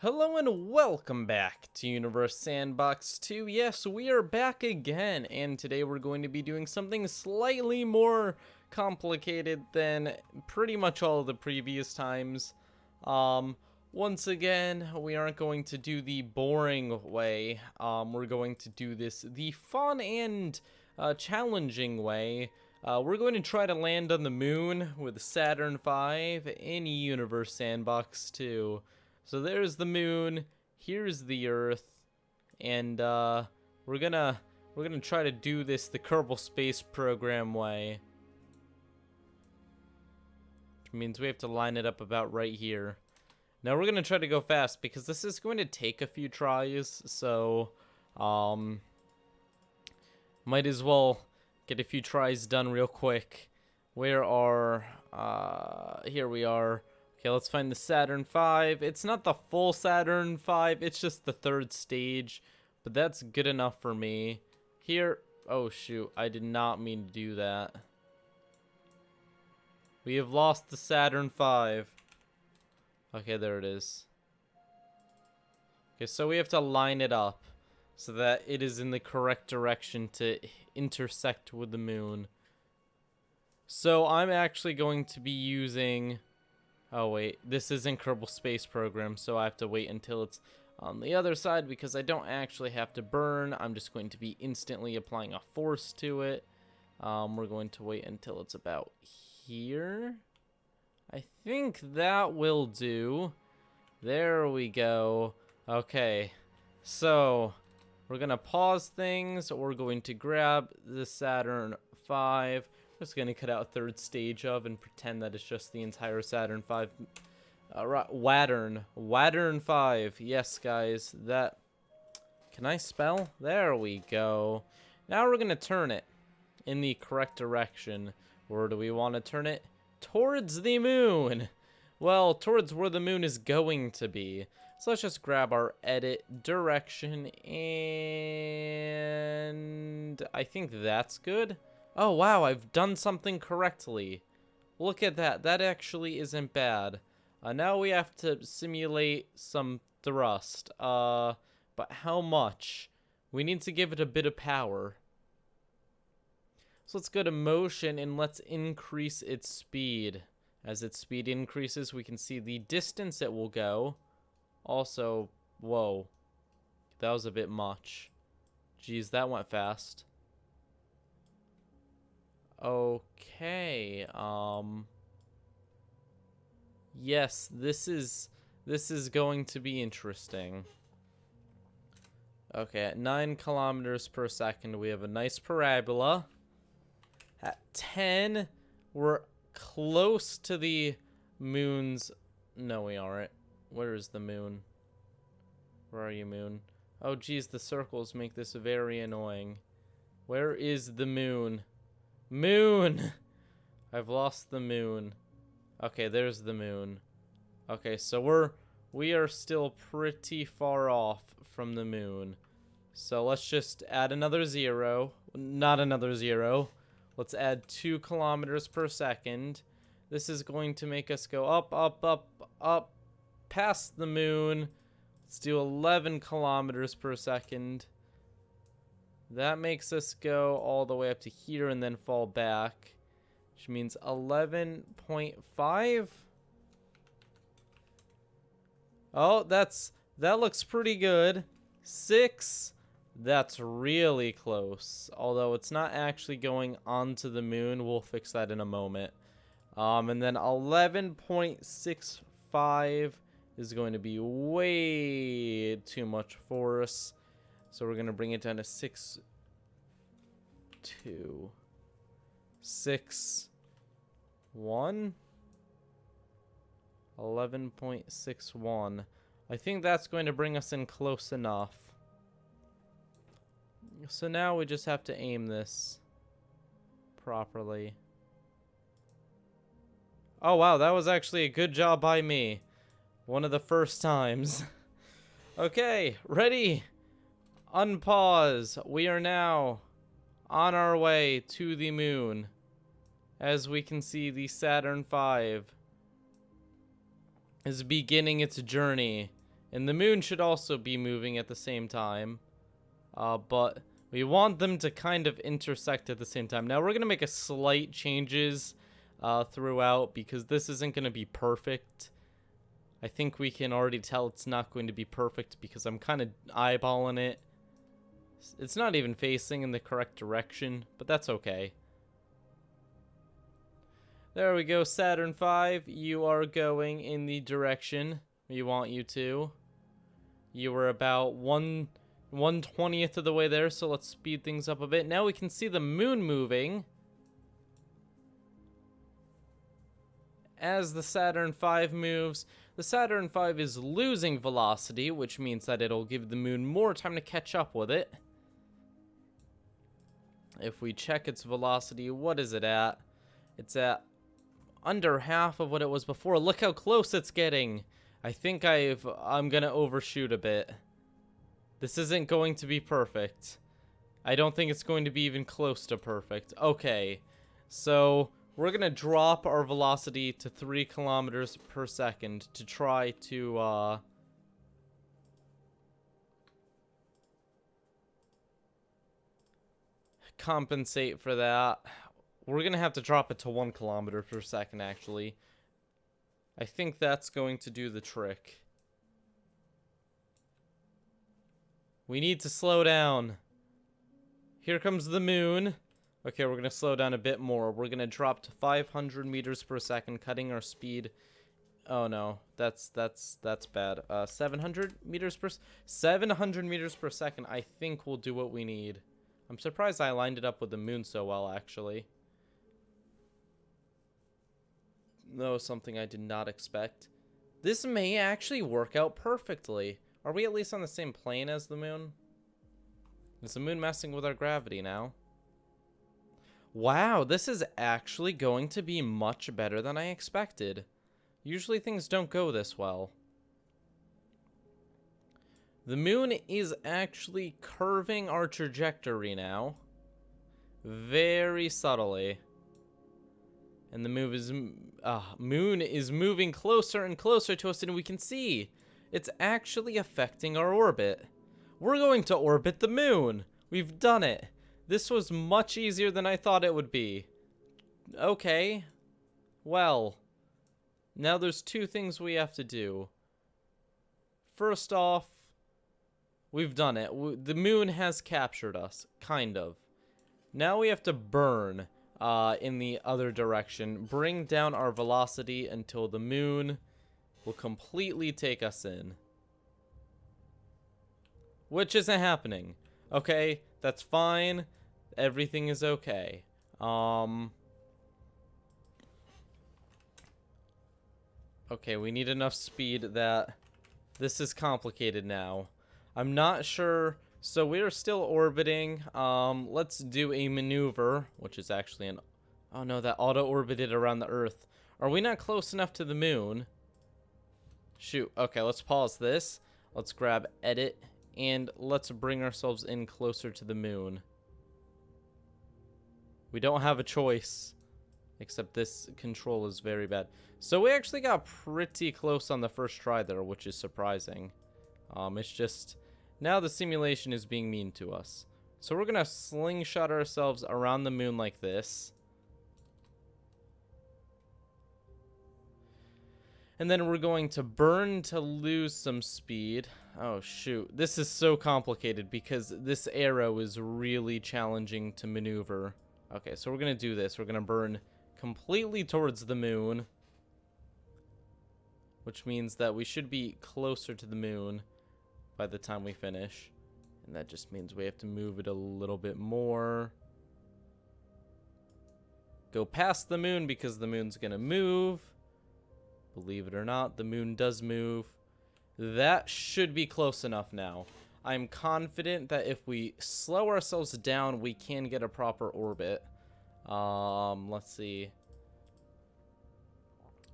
Hello and welcome back to Universe Sandbox 2. Yes, we are back again, and today we're going to be doing something slightly more complicated than pretty much all of the previous times. Once again, we aren't going to do the boring way. We're going to do this the fun and challenging way. We're going to try to land on the moon with Saturn V in Universe Sandbox 2. So there's the moon, here's the Earth, and we're gonna try to do this the Kerbal Space Program way. Which means we have to line it up about right here. Now we're gonna try to go fast because this is going to take a few tries, so might as well get a few tries done real quick. Where are here we are. Okay, let's find the Saturn V. It's not the full Saturn V, it's just the third stage, but that's good enough for me. Here, oh shoot, I did not mean to do that. We have lost the Saturn V. Okay, there it is. Okay, so we have to line it up so that it is in the correct direction to intersect with the moon. So I'm actually going to be using... Oh wait, this isn't Kerbal Space Program, so I have to wait until it's on the other side because I don't actually have to burn. I'm just going to be instantly applying a force to it. We're going to wait until it's about here. I think that will do. There we go. Okay, so we're going to pause things. We're going to grab the Saturn V. Just gonna cut out a third stage of and pretend that it's just the entire Saturn V. Wattern 5. Yes, guys, that... Can I spell? There we go. Now we're gonna turn it in the correct direction. Where do we want to turn it? Towards the moon. Well, towards where the moon is going to be. So let's just grab our edit direction, and I think that's good. Oh wow, I've done something correctly. Look at that. That actually isn't bad. Now we have to simulate some thrust. But how much? We need to give it a bit of power. So let's go to motion and let's increase its speed. As its speed increases, we can see the distance it will go. Also, whoa. That was a bit much. Jeez, that went fast. Okay, yes, this is going to be interesting. Okay, at 9 kilometers per second, we have a nice parabola. At 10, we're close to the moon's... No, we aren't. Where is the moon? Where are you, moon? Oh, geez, the circles make this very annoying. Where is the moon? Moon! I've lost the moon. Okay, there's the moon. Okay, so we are still pretty far off from the moon. So let's just add another 0. Not another 0. Let's add 2 kilometers per second. This is going to make us go up, up, up, up, past the moon. Let's do 11 kilometers per second. That makes us go all the way up to here and then fall back, which means 11.5. Oh, that looks pretty good. 6. That's really close. Although it's not actually going onto the moon. We'll fix that in a moment. And then 11.65 is going to be way too much for us. So we're going to bring it down to 6, 2, 6, 1, 11.61. I think that's going to bring us in close enough. So now we just have to aim this properly. Oh wow, that was actually a good job by me. One of the first times. Okay, ready? Unpause. We are now on our way to the moon. As we can see, the Saturn V is beginning its journey And the moon should also be moving at the same time. But we want them to kind of intersect at the same time. Now we're going to make a slight changes throughout because this isn't going to be perfect. I think we can already tell it's not going to be perfect because I'm kind of eyeballing it. It's not even facing in the correct direction, but that's okay. There we go, Saturn V. You are going in the direction we want you to. You were about 1/20th of the way there, so let's speed things up a bit. Now we can see the moon moving as the Saturn V moves. The Saturn V is losing velocity, which means that it'll give the moon more time to catch up with it. If we check its velocity, what is it at? It's at under half of what it was before. Look how close it's getting. I think I'm gonna overshoot a bit. This isn't going to be perfect. I don't think it's going to be even close to perfect. Okay, so we're gonna drop our velocity to 3 kilometers per second to try to compensate for that. We're gonna have to drop it to 1 kilometer per second, actually. I think that's going to do the trick. We need to slow down. Here comes the moon. Okay, we're gonna slow down a bit more. We're gonna drop to 500 meters per second, cutting our speed. Oh no, that's bad. 700 meters per 700 meters per second. I think will do what we need. I'm surprised I lined it up with the moon so well, actually. That was something I did not expect. This may actually work out perfectly. Are we at least on the same plane as the moon? Is the moon messing with our gravity now? Wow, this is actually going to be much better than I expected. Usually things don't go this well. The moon is actually curving our trajectory now. Very subtly. And the moon is moving closer and closer to us, and we can see it's actually affecting our orbit. We're going to orbit the moon. We've done it. This was much easier than I thought it would be. Okay. Well, now there's 2 things we have to do. First off, we've done it. The moon has captured us, kind of. Now we have to burn in the other direction. Bring down our velocity until the moon will completely take us in. Which isn't happening. Okay, that's fine. Everything is okay. Okay, we need enough speed that this is complicated now. I'm not sure. So we're still orbiting. Let's do a maneuver, which is actually an... Oh no, that auto-orbited around the Earth. Are we not close enough to the moon? Shoot. Okay, let's pause this. Let's grab edit, and let's bring ourselves in closer to the moon. We don't have a choice, except this control is very bad. So we actually got pretty close on the first try there, which is surprising. It's just... Now the simulation is being mean to us. So we're going to slingshot ourselves around the moon like this. And then we're going to burn to lose some speed. Oh, shoot. This is so complicated because this arrow is really challenging to maneuver. Okay, so we're going to do this. We're going to burn completely towards the moon, which means that we should be closer to the moon by the time we finish. And that just means we have to move it a little bit more. Go past the moon because the moon's going to move. Believe it or not, the moon does move. That should be close enough now. I'm confident that if we slow ourselves down, we can get a proper orbit. Let's see.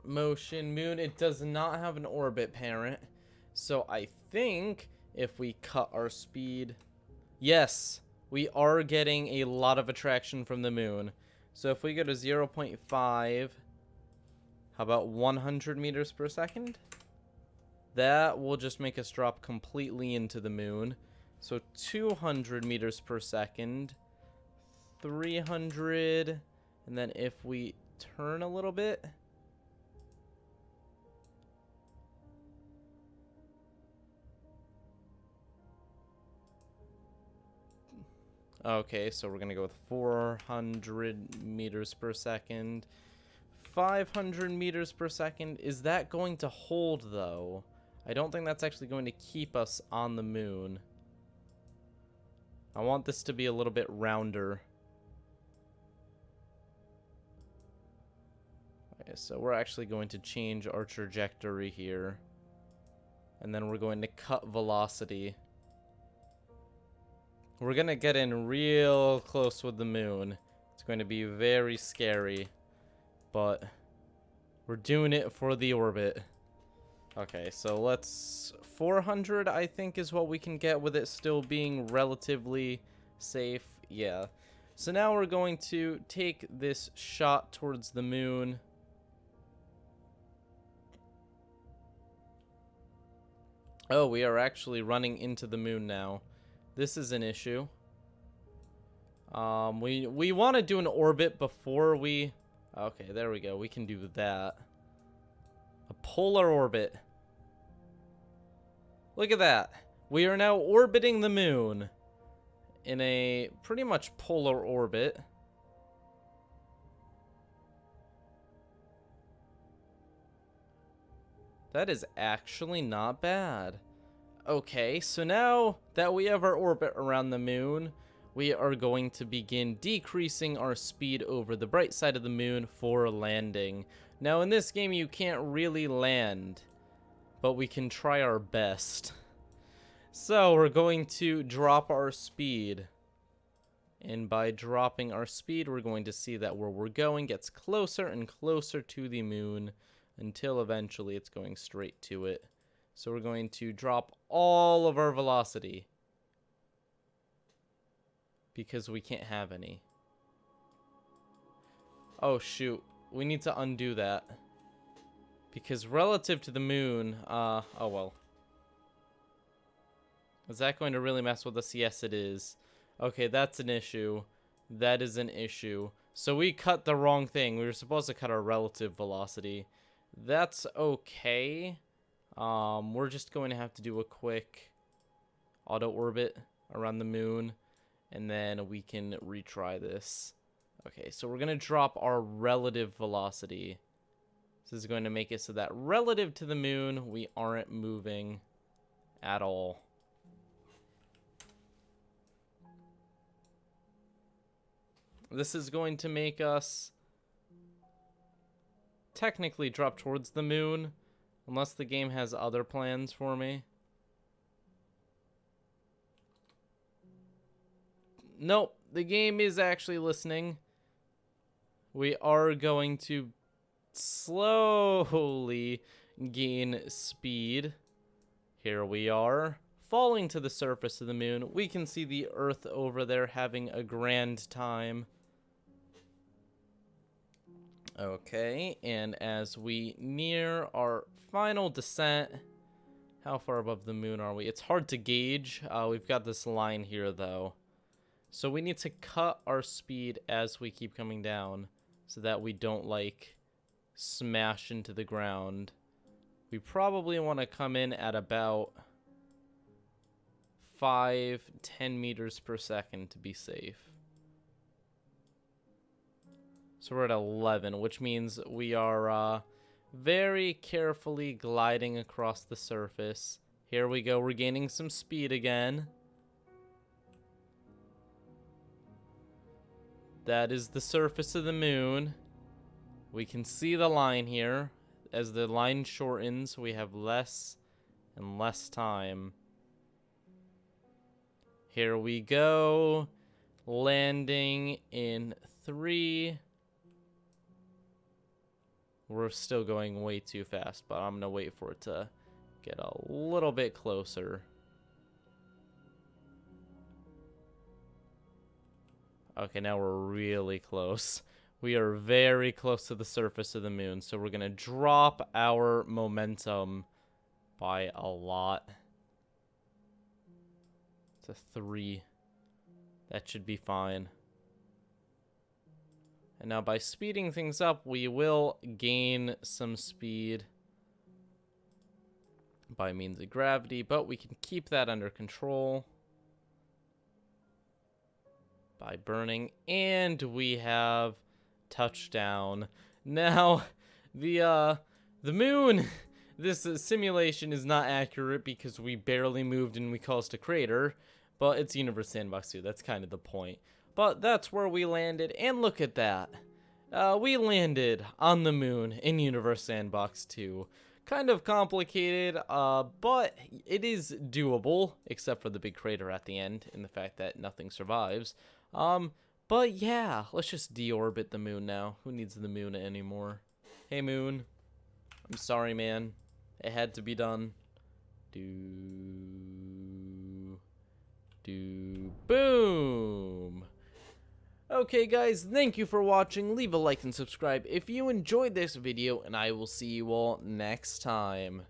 Motion, moon. It does not have an orbit parent. So I think if we cut our speed... Yes, we are getting a lot of attraction from the moon. So if we go to 0.5... How about 100 meters per second? That will just make us drop completely into the moon. So 200 meters per second, 300, and then if we turn a little bit, okay, so we're gonna go with 400 meters per second, 500 meters per second. Is that going to hold though? I don't think that's actually going to keep us on the moon. I want this to be a little bit rounder. Okay, so we're actually going to change our trajectory here. And then we're going to cut velocity. We're going to get in real close with the moon. It's going to be very scary. But we're doing it for the orbit. Okay, so let's... 400, I think, is what we can get with it still being relatively safe. Yeah. So now we're going to take this shot towards the moon. Oh, we are actually running into the moon now. This is an issue. We want to do an orbit before we... Okay, there we go. We can do that. A polar orbit. Look at that. We are now orbiting the moon in a pretty much polar orbit. That is actually not bad. Okay, so now that we have our orbit around the moon, we are going to begin decreasing our speed over the bright side of the moon for landing. Now, in this game, you can't really land, but we can try our best. So, we're going to drop our speed. And by dropping our speed, we're going to see that where we're going gets closer and closer to the moon until eventually it's going straight to it. So, we're going to drop all of our velocity because we can't have any. Oh, shoot. We need to undo that. Because relative to the moon, oh well. Is that going to really mess with us? Yes, it is. Okay, that's an issue. That is an issue. So we cut the wrong thing. We were supposed to cut our relative velocity. That's okay. We're just going to have to do a quick auto orbit around the moon. And then we can retry this. Okay, so we're going to drop our relative velocity. This is going to make it so that relative to the moon, we aren't moving at all. This is going to make us technically drop towards the moon, unless the game has other plans for me. Nope, the game is actually listening. We are going to slowly gain speed. Here we are, falling to the surface of the moon. We can see the Earth over there having a grand time. Okay, and as we near our final descent, how far above the moon are we? It's hard to gauge. We've got this line here, though. So we need to cut our speed as we keep coming down so that we don't, like, smash into the ground. We probably want to come in at about 5-10 meters per second to be safe. So we're at 11, which means we are very carefully gliding across the surface. Here we go. We're gaining some speed again. That is the surface of the moon. We can see the line here. As the line shortens, we have less and less time. Here we go. Landing in 3. We're still going way too fast, but I'm going to wait for it to get a little bit closer. Okay, now we're really close. We are very close to the surface of the moon, so we're going to drop our momentum by a lot. It's a 3. That should be fine. And now by speeding things up, we will gain some speed by means of gravity, but we can keep that under control by burning, and we have touchdown. Now, the moon, this simulation is not accurate because we barely moved and we caused a crater, but it's Universe Sandbox 2. That's kind of the point. But that's where we landed, and look at that. We landed on the moon in Universe Sandbox 2. Kind of complicated, but it is doable, except for the big crater at the end and the fact that nothing survives. But yeah, let's just deorbit the moon now. Who needs the moon anymore? Hey, moon. I'm sorry, man. It had to be done. Boom. Okay, guys, thank you for watching. Leave a like and subscribe if you enjoyed this video, and I will see you all next time.